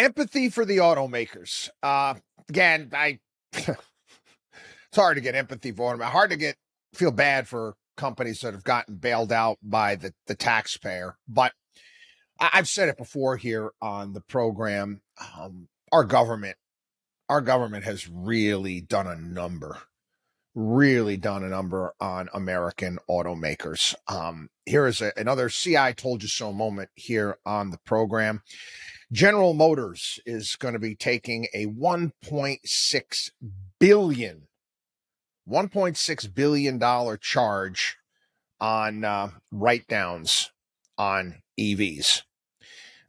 Empathy for the automakers. Again, it's hard to get empathy for them. Hard to feel bad for companies that have gotten bailed out by the taxpayer. But I've said it before here on the program. Our government has really done a number on American automakers. Here is another "see, I told you so" moment here on the program. General Motors is going to be taking a $1.6 billion charge on write-downs on EVs.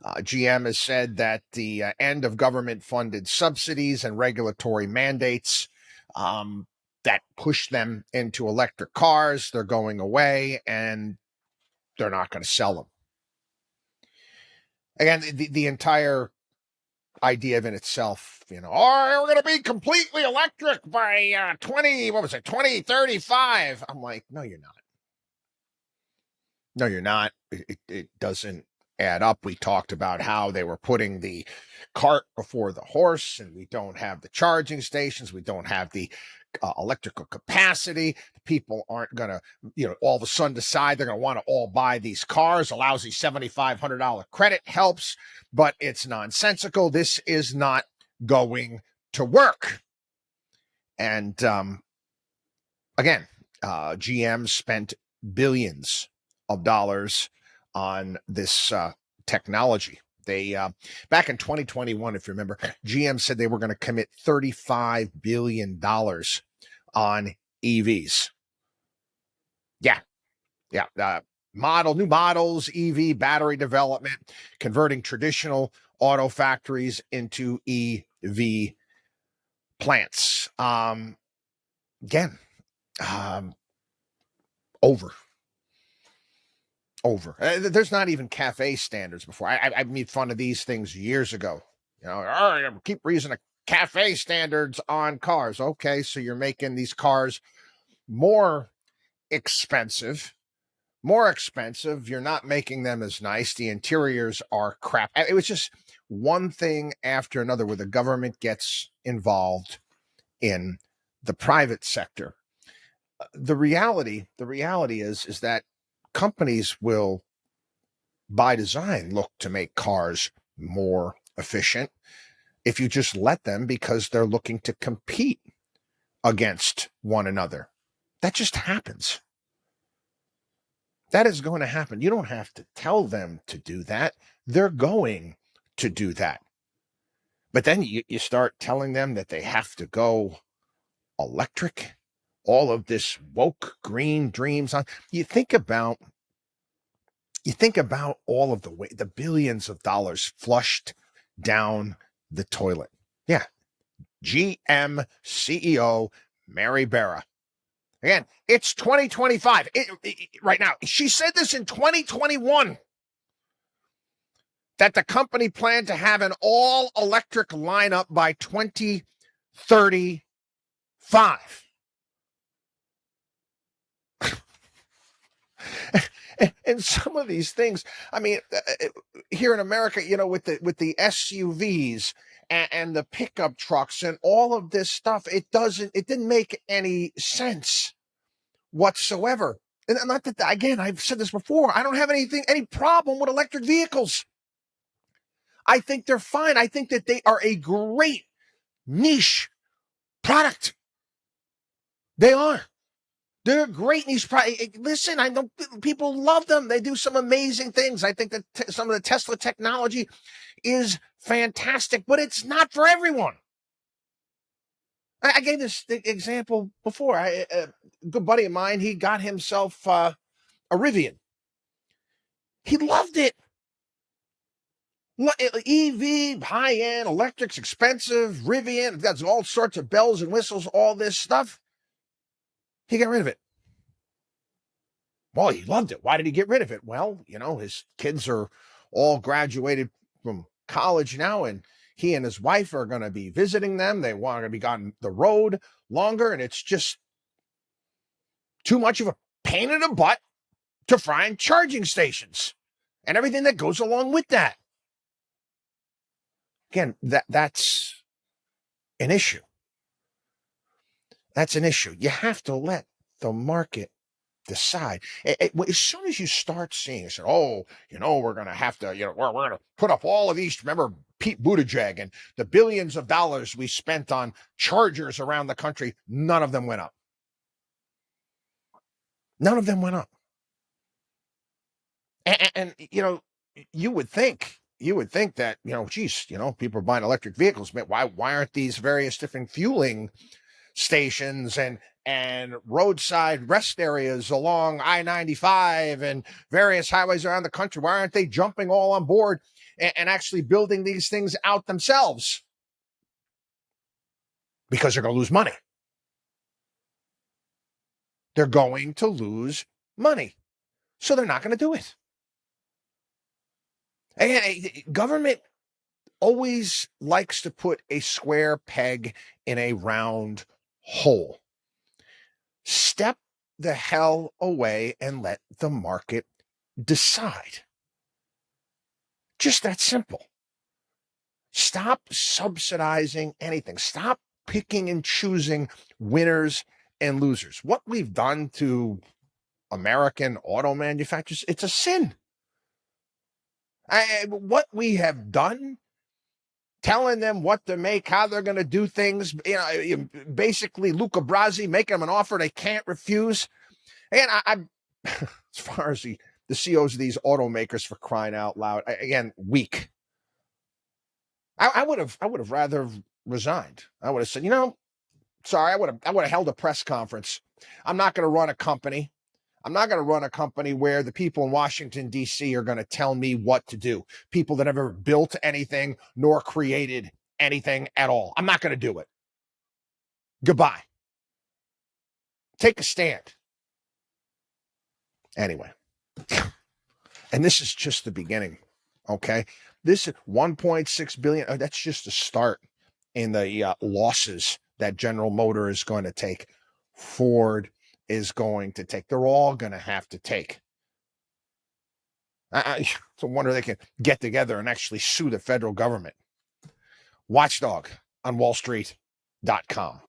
GM has said that the end of government-funded subsidies and regulatory mandates that push them into electric cars, they're going away, and they're not going to sell them. Again, the entire idea of in itself, we're going to be completely electric by 2035. I'm like, no, you're not. No, you're not. It doesn't add up. We talked about how they were putting the cart before the horse, and we don't have the charging stations. We don't have the electrical capacity. People aren't going to, all of a sudden decide they're going to want to all buy these cars. A lousy $7,500 credit helps, but it's nonsensical. This is not going to work. And again, GM spent billions of dollars on this technology. They back in 2021, if you remember, GM said they were going to commit $35 billion on EVs. Yeah. New models, EV battery development, converting traditional auto factories into EV plants. Again, over. There's not even CAFE standards before. I made fun of these things years ago. Keep raising the CAFE standards on cars. Okay, so you're making these cars more expensive. You're not making them as nice. The interiors are crap. It was just one thing after another where the government gets involved in the private sector. The reality is that companies will, by design, look to make cars more efficient if you just let them, because they're looking to compete against one another. That just happens. That is going to happen. You don't have to tell them to do that. They're going to do that. But then you start telling them that they have to go electric. All of this woke green dreams on. You think about all of the billions of dollars flushed down the toilet. Yeah. GM CEO Mary Barra. Again, it's 2025 right now. She said this in 2021 that the company planned to have an all-electric lineup by 2035. And some of these things, here in America, with the SUVs and the pickup trucks and all of this stuff, it didn't make any sense whatsoever. And not that, again, I've said this before, I don't have any problem with electric vehicles. I think they're fine. I think that they are a great niche product. They are. They're a great niche product. Listen, I know people love them. They do some amazing things. I think that some of the Tesla technology is fantastic, but it's not for everyone. I gave this example before. A good buddy of mine, he got himself a Rivian. He loved it. EV, high-end, electric's expensive, Rivian, got all sorts of bells and whistles, all this stuff. He got rid of it. Well, he loved it. Why did he get rid of it? Well, his kids are all graduated from college now, and he and his wife are going to be visiting them. They want to be on the road longer, and it's just too much of a pain in the butt to find charging stations and everything that goes along with that. Again, that's an issue. That's an issue. You have to let the market decide. As soon as you start seeing, say, oh, we're going to have to, we're going to put up all of these. Remember Pete Buttigieg and the billions of dollars we spent on chargers around the country? None of them went up. None of them went up. And you would think that, geez, people are buying electric vehicles. Why aren't these various different fueling stations and roadside rest areas along I-95 and various highways around the country, why aren't they jumping all on board and actually building these things out themselves? Because they're going to lose money. They're going to lose money. So they're not going to do it. And government always likes to put a square peg in a round hole. Step the hell away and let the market decide. Just that simple. Stop subsidizing anything. Stop picking and choosing winners and losers. What we've done to American auto manufacturers, it's a sin. What we have done, telling them what to make, how they're going to do things, basically Luca Brasi making them an offer they can't refuse. And I as far as the CEOs of these automakers, for crying out loud, again, weak. I would have rather resigned. I would have said, sorry, I would have held a press conference. I'm not going to run a company. I'm not going to run a company where the people in Washington, D.C. are going to tell me what to do. People that have never built anything nor created anything at all. I'm not going to do it. Goodbye. Take a stand. Anyway. And this is just the beginning. Okay. This 1.6 billion, that's just a start in the losses that General Motors is going to take. Ford is going to take. They're all going to have to take. It's a wonder they can get together and actually sue the federal government. WatchDog on wallstreet.com.